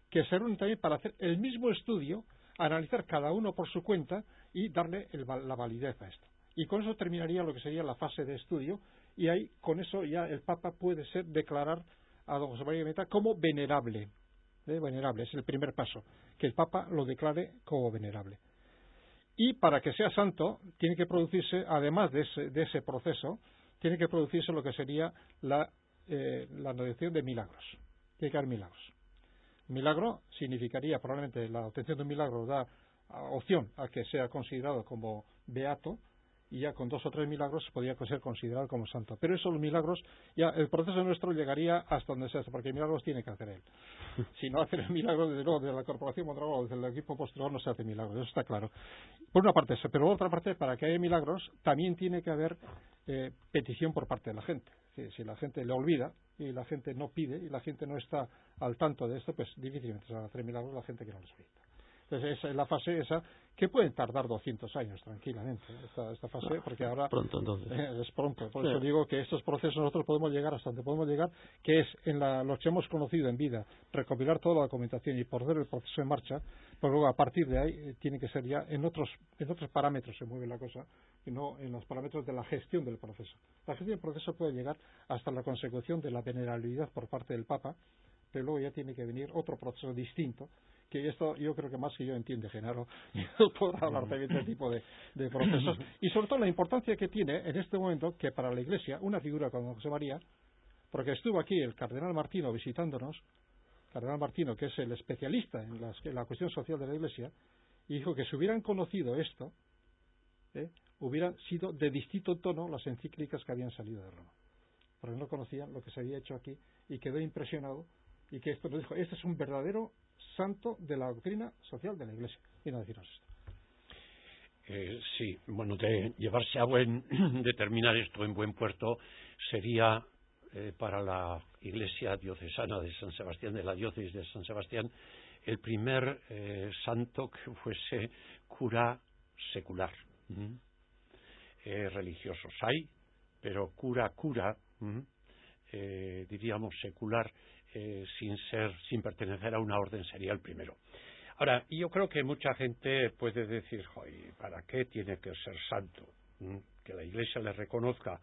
que se reúnen también para hacer el mismo estudio, analizar cada uno por su cuenta y darle la validez a esto. Y con eso terminaría lo que sería la fase de estudio, y ahí con eso ya el Papa puede declarar a don José María Meta como venerable. Venerable, es el primer paso, que el Papa lo declare como venerable. Y para que sea santo, tiene que producirse, además de ese proceso, tiene que producirse lo que sería la anotación de milagros. Tiene que haber milagros. Milagro significaría, probablemente, la obtención de un milagro da opción a que sea considerado como beato, y ya con 2 o 3 milagros podría ser considerado como santo. Pero esos milagros, ya el proceso nuestro llegaría hasta donde sea, porque milagros tiene que hacer él. Si no hace el milagro, desde luego, de la Corporación Mondragón o desde el equipo pastoral no se hace milagros, eso está claro. Por una parte eso, pero por otra parte, para que haya milagros, también tiene que haber petición por parte de la gente. Si la gente le olvida, y la gente no pide, y la gente no está al tanto de esto, pues difícilmente se van a hacer milagros la gente que no les pide. Entonces, esa es la fase esa, que puede tardar 200 años tranquilamente, esta fase, porque ahora pronto, entonces. Es pronto. Por eso digo que estos procesos nosotros podemos llegar hasta donde podemos llegar, que es en los que hemos conocido en vida, recopilar toda la documentación y poner el proceso en marcha, pero luego a partir de ahí tiene que ser ya en otros parámetros se mueve la cosa, y no en los parámetros de la gestión del proceso. La gestión del proceso puede llegar hasta la consecución de la venerabilidad por parte del Papa, pero luego ya tiene que venir otro proceso distinto, que esto yo creo que más que yo entiende Genaro, yo podrá hablar también de este tipo de procesos, y sobre todo la importancia que tiene en este momento que para la Iglesia una figura como José María, porque estuvo aquí el cardenal Martino visitándonos, cardenal Martino, que es el especialista en la cuestión social de la Iglesia, y dijo que si hubieran conocido esto, hubieran sido de distinto tono las encíclicas que habían salido de Roma, porque no conocían lo que se había hecho aquí, y quedó impresionado, y que esto nos dijo, este es un verdadero santo de la doctrina social de la Iglesia. Vino a decirnos esto. Sí, bueno, de llevarse de terminar esto en buen puerto sería para la Iglesia diocesana de San Sebastián, de la diócesis de San Sebastián, el primer santo que fuese cura secular. Religiosos hay, pero cura, diríamos secular, sin pertenecer a una orden, sería el primero. Ahora, yo creo que mucha gente puede decir, ¿para qué tiene que ser santo? Que la Iglesia le reconozca.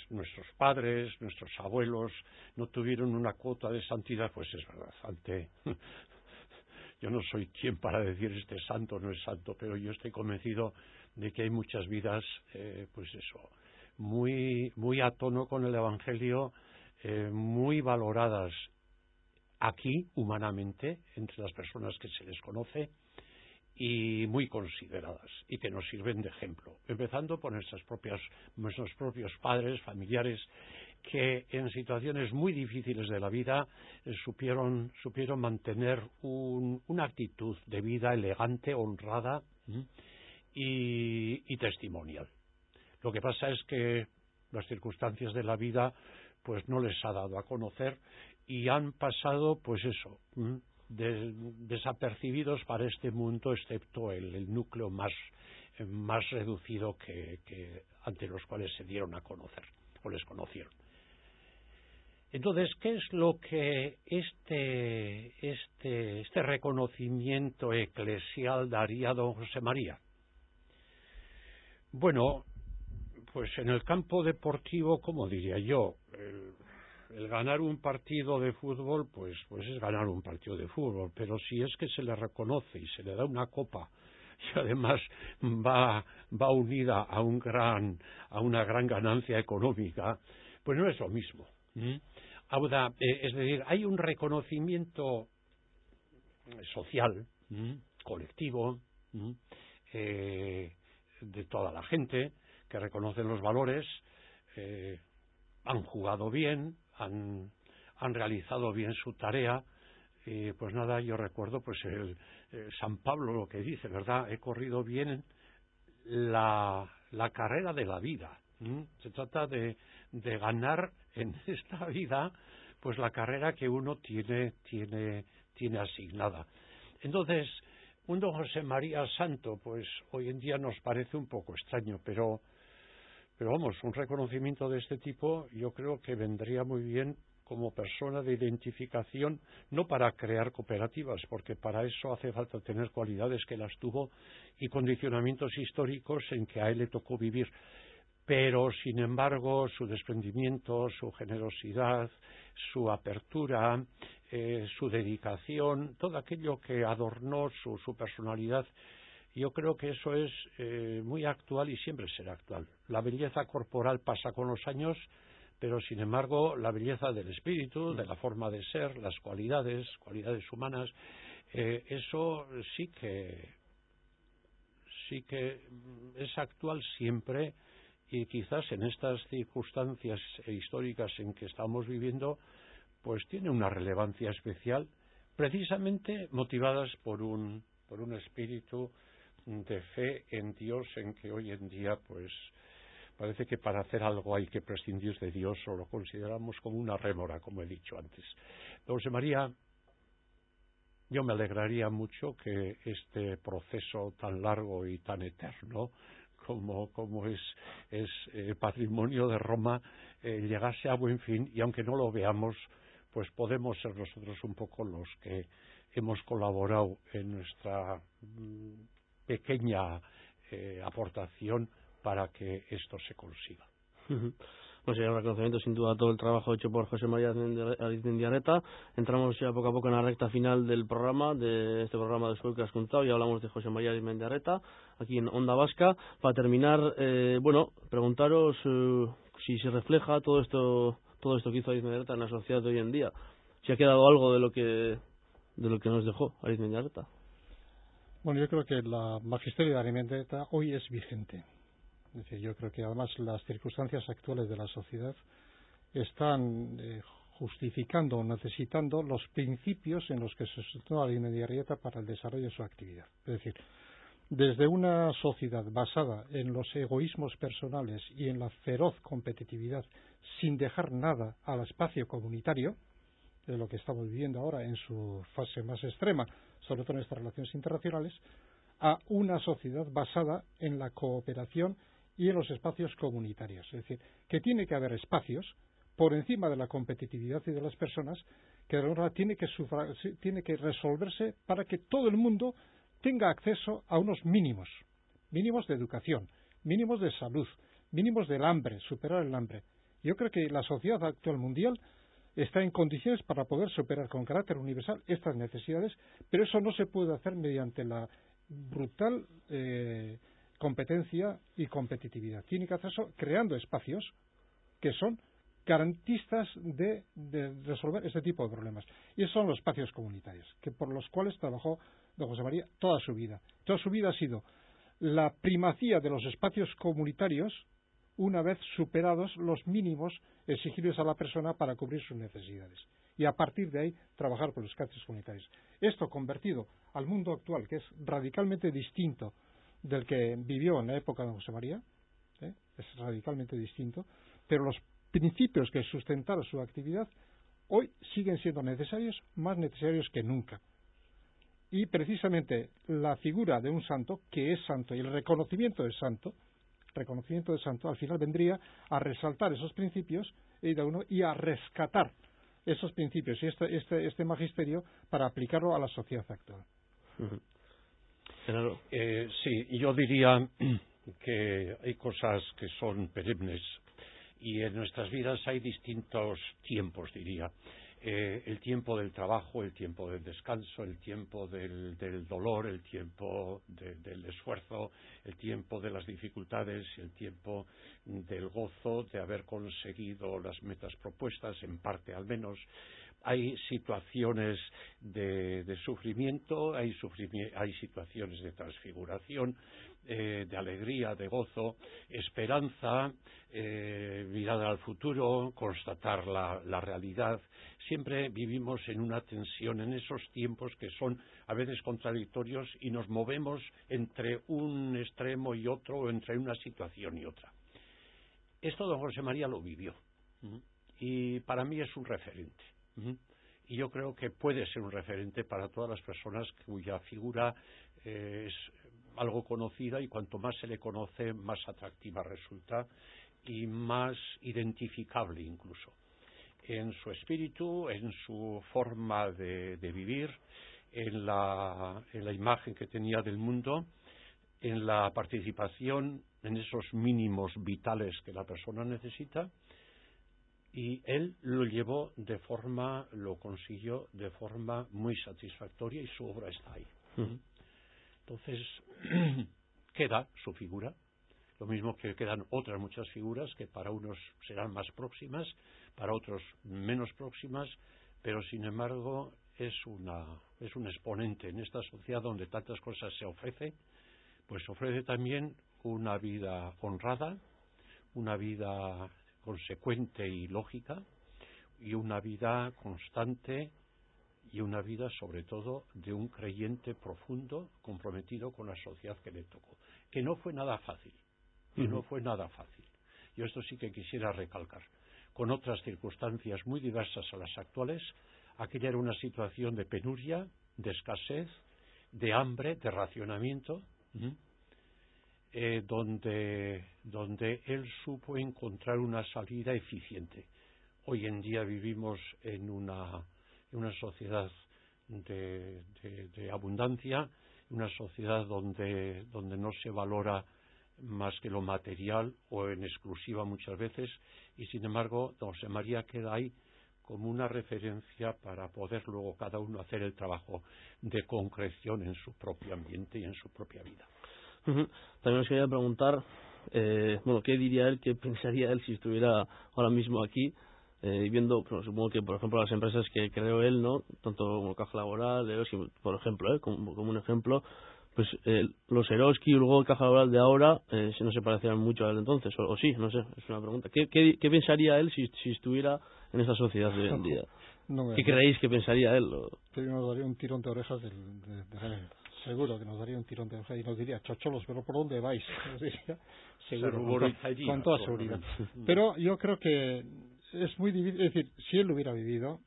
Nuestros padres, nuestros abuelos no tuvieron una cuota de santidad, pues es verdad. Yo no soy quien para decir este santo no es santo, pero yo estoy convencido de que hay muchas vidas, pues eso, muy a tono con el Evangelio, muy valoradas aquí humanamente entre las personas que se les conoce y muy consideradas y que nos sirven de ejemplo, empezando por nuestros propios padres, familiares, que en situaciones muy difíciles de la vida supieron mantener una actitud de vida elegante, honrada y testimonial. Lo que pasa es que las circunstancias de la vida pues no les ha dado a conocer y han pasado, pues eso, desapercibidos para este mundo, excepto el núcleo más reducido que ante los cuales se dieron a conocer o les conocieron. Entonces, ¿qué es lo que este reconocimiento eclesial daría a don José María? Bueno, pues en el campo deportivo, ¿cómo diría yo? El ganar un partido de fútbol, pues es ganar un partido de fútbol, pero si es que se le reconoce y se le da una copa y además va unida a una gran ganancia económica, pues no es lo mismo. Es decir, hay un reconocimiento social, colectivo, de toda la gente, que reconocen los valores, han jugado bien, han realizado bien su tarea. Pues nada, yo recuerdo pues San Pablo lo que dice, ¿verdad? He corrido bien la carrera de la vida. Se trata de ganar en esta vida pues la carrera que uno tiene asignada. Entonces, un don José María Santo, pues hoy en día nos parece un poco extraño, pero vamos, un reconocimiento de este tipo yo creo que vendría muy bien como persona de identificación, no para crear cooperativas, porque para eso hace falta tener cualidades que las tuvo y condicionamientos históricos en que a él le tocó vivir, pero sin embargo su desprendimiento, su generosidad, su apertura, su dedicación, todo aquello que adornó su personalidad, yo creo que eso es muy actual y siempre será actual. La belleza corporal pasa con los años, pero sin embargo la belleza del espíritu, de la forma de ser, las cualidades humanas, eso sí que es actual siempre, y quizás en estas circunstancias históricas en que estamos viviendo, pues tiene una relevancia especial, precisamente motivadas por un espíritu de fe en Dios, en que hoy en día pues parece que para hacer algo hay que prescindir de Dios, o lo consideramos como una rémora, como he dicho antes. Don José María, yo me alegraría mucho que este proceso tan largo y tan eterno como es patrimonio de Roma llegase a buen fin, y aunque no lo veamos, pues podemos ser nosotros un poco los que hemos colaborado en nuestra pequeña aportación para que esto se consiga. Pues sería un reconocimiento sin duda a todo el trabajo hecho por José María Arizmendiarreta. Entramos ya poco a poco en la recta final del programa, de este programa de Euskadi Askuntza, y hablamos de José María Arizmendiarreta aquí en Onda Vasca. Para terminar, preguntaros si se refleja todo esto que hizo Arizmendiarreta en la sociedad de hoy en día. Si ha quedado algo de lo que nos dejó Arizmendiarreta. Bueno, yo creo que la magisterio de Arizmendiarreta hoy es vigente. Es decir, yo creo que además las circunstancias actuales de la sociedad están justificando o necesitando los principios en los que se sustentó Arizmendiarreta para el desarrollo de su actividad. Es decir, desde una sociedad basada en los egoísmos personales y en la feroz competitividad, sin dejar nada al espacio comunitario, de lo que estamos viviendo ahora en su fase más extrema, sobre todo en estas relaciones internacionales, a una sociedad basada en la cooperación y en los espacios comunitarios. Es decir, que tiene que haber espacios por encima de la competitividad y de las personas, que de verdad tiene que resolverse para que todo el mundo tenga acceso a unos mínimos de educación, mínimos de salud, mínimos del hambre, superar el hambre. Yo creo que la sociedad actual mundial está en condiciones para poder superar con carácter universal estas necesidades, pero eso no se puede hacer mediante la brutal competencia y competitividad. Tiene que hacerse creando espacios que son garantistas de resolver este tipo de problemas. Y esos son los espacios comunitarios, que por los cuales trabajó don José María toda su vida. Toda su vida ha sido la primacía de los espacios comunitarios una vez superados los mínimos exigibles a la persona para cubrir sus necesidades. Y a partir de ahí trabajar por los casos comunitarios. Esto convertido al mundo actual, que es radicalmente distinto del que vivió en la época de José María, es radicalmente distinto, pero los principios que sustentaron su actividad hoy siguen siendo necesarios, más necesarios que nunca. Y precisamente la figura de un santo, que es santo, y el reconocimiento de santo al final vendría a resaltar esos principios y a rescatar esos principios y este magisterio para aplicarlo a la sociedad actual. Claro. Sí, yo diría que hay cosas que son perennes y en nuestras vidas hay distintos tiempos, diría. El tiempo del trabajo, el tiempo del descanso, el tiempo del dolor, el tiempo del esfuerzo, el tiempo de las dificultades, el tiempo del gozo de haber conseguido las metas propuestas, en parte al menos. Hay situaciones de sufrimiento, hay situaciones de transfiguración, de alegría, de gozo, esperanza, mirada al futuro, constatar la realidad. Siempre vivimos en una tensión en esos tiempos que son a veces contradictorios y nos movemos entre un extremo y otro o entre una situación y otra. Esto don José María lo vivió y para mí es un referente. Y yo creo que puede ser un referente para todas las personas cuya figura es algo conocida y cuanto más se le conoce, más atractiva resulta y más identificable incluso. En su espíritu, en su forma de vivir, en la imagen que tenía del mundo, en la participación en esos mínimos vitales que la persona necesita. Y él lo consiguió de forma muy satisfactoria y su obra está ahí. Entonces, queda su figura, lo mismo que quedan otras muchas figuras que para unos serán más próximas, para otros menos próximas, pero sin embargo es un exponente en esta sociedad donde tantas cosas se ofrece, pues ofrece también una vida honrada, una vida consecuente y lógica, y una vida constante, y una vida sobre todo de un creyente profundo comprometido con la sociedad que le tocó, que no fue nada fácil, Yo esto sí que quisiera recalcar. Con otras circunstancias muy diversas a las actuales, aquella era una situación de penuria, de escasez, de hambre, de racionamiento, donde él supo encontrar una salida eficiente. Hoy en día vivimos en una sociedad de abundancia, una sociedad donde no se valora más que lo material o en exclusiva muchas veces, y sin embargo don José María queda ahí como una referencia para poder luego cada uno hacer el trabajo de concreción en su propio ambiente y en su propia vida. También os quería preguntar, ¿qué diría él, qué pensaría él si estuviera ahora mismo aquí, viendo, supongo que por ejemplo las empresas que creó él, ¿no? Tanto como Caja Laboral, Eroski, por ejemplo, como un ejemplo, pues los Eroski y luego Caja Laboral de ahora, no se parecían mucho a él entonces, o sí, no sé, es una pregunta. ¿Qué pensaría él si estuviera en esa sociedad de hoy en día? ¿Qué creéis que pensaría él? Nos daría un tirón de orejas de seguro que nos daría un tirón de orejas y nos diría, chocholos, pero ¿por dónde vais? Seguro, con toda seguridad. Pero yo creo que es muy difícil, es decir, si él hubiera vivido,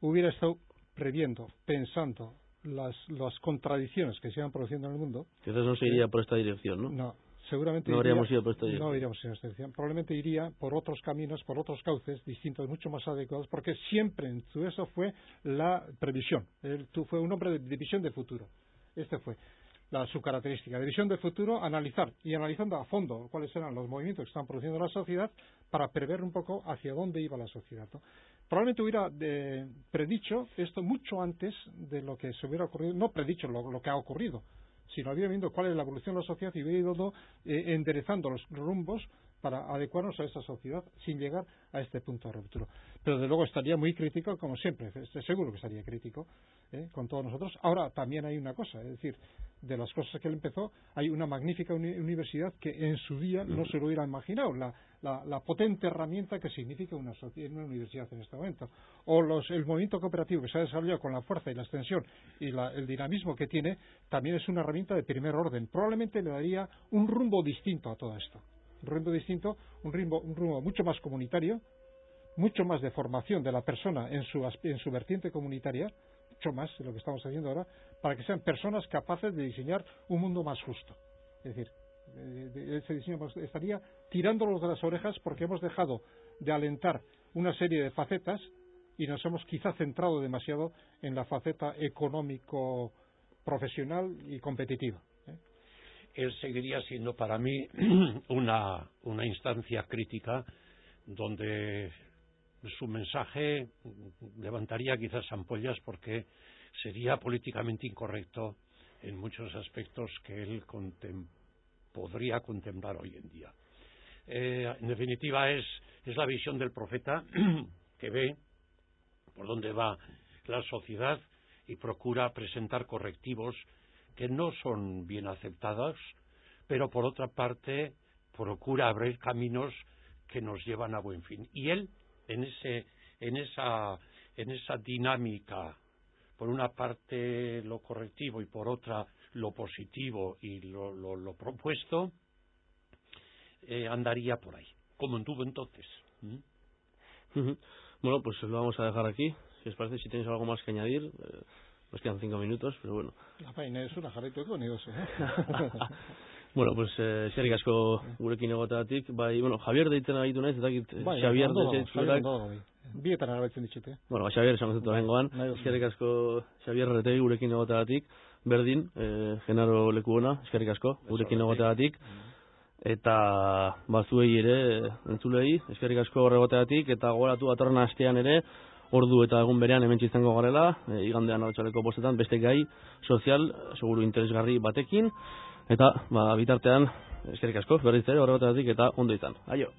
hubiera estado previendo, pensando las contradicciones que se iban produciendo en el mundo. Entonces no se iría por esta dirección, ¿no? No, seguramente no habríamos ido por esta dirección. No iríamos en esta dirección. Probablemente iría por otros caminos, por otros cauces distintos, mucho más adecuados, porque siempre en su eso fue la previsión. Él fue un hombre de visión de futuro. Este fue su característica, de visión de futuro, analizando a fondo cuáles eran los movimientos que estaban produciendo la sociedad para prever un poco hacia dónde iba la sociedad, ¿no? Probablemente hubiera predicho esto mucho antes de lo que se hubiera ocurrido, no predicho lo que ha ocurrido, sino hubiera visto cuál es la evolución de la sociedad y hubiera ido enderezando los rumbos para adecuarnos a esa sociedad sin llegar a este punto de ruptura. Pero de luego estaría muy crítico, como siempre, seguro que estaría crítico con todos nosotros. Ahora también hay una cosa, es decir, de las cosas que él empezó, hay una magnífica universidad que en su día no se lo hubiera imaginado, la potente herramienta que significa una universidad en este momento. O el movimiento cooperativo que se ha desarrollado con la fuerza y la extensión y el dinamismo que tiene, también es una herramienta de primer orden. Probablemente le daría un rumbo distinto a todo esto. Un rumbo distinto, un rumbo mucho más comunitario, mucho más de formación de la persona en su vertiente comunitaria, mucho más de lo que estamos haciendo ahora, para que sean personas capaces de diseñar un mundo más justo. Es decir, ese diseño estaría tirándolos de las orejas porque hemos dejado de alentar una serie de facetas y nos hemos quizá centrado demasiado en la faceta económico, profesional y competitiva. Él seguiría siendo para mí una instancia crítica donde su mensaje levantaría quizás ampollas porque sería políticamente incorrecto en muchos aspectos que él podría contemplar hoy en día. En definitiva es la visión del profeta que ve por dónde va la sociedad y procura presentar correctivos que no son bien aceptados, pero por otra parte procura abrir caminos que nos llevan a buen fin. Y él, en esa dinámica, por una parte lo correctivo y por otra lo positivo y lo propuesto, andaría por ahí, como anduvo entonces. Bueno, pues lo vamos a dejar aquí. Si os parece, si tenéis algo más que añadir, nos quedan 5 minutos, pero bueno. La página es una jarrito con nidos, Bueno, pues eskerrik asko gurekin egoteagatik. Bai, bueno, Javier deitzen aritu naiz, eta Xavier Javier bietan arabatzen ditxete. Bueno, Xavier esan dut oraingoan. Eskerrik asko Xavier Retegi gurekin egoteagatik. Berdin, Genaro Lekuona, eskerrik asko gurekin egoteagatik. Eta bazuei ere entzulei, eskerrik asko horregoteagatik, eta gogoratu datorren astean ere ordu eta egun berean hementsi izango garela, igandean arratsaldeko 5:00 beste gai sozial seguru interesgarri batekin, eta bitartean eskerrik asko berriz ere horregoteagatik eta ondo izan. Aio.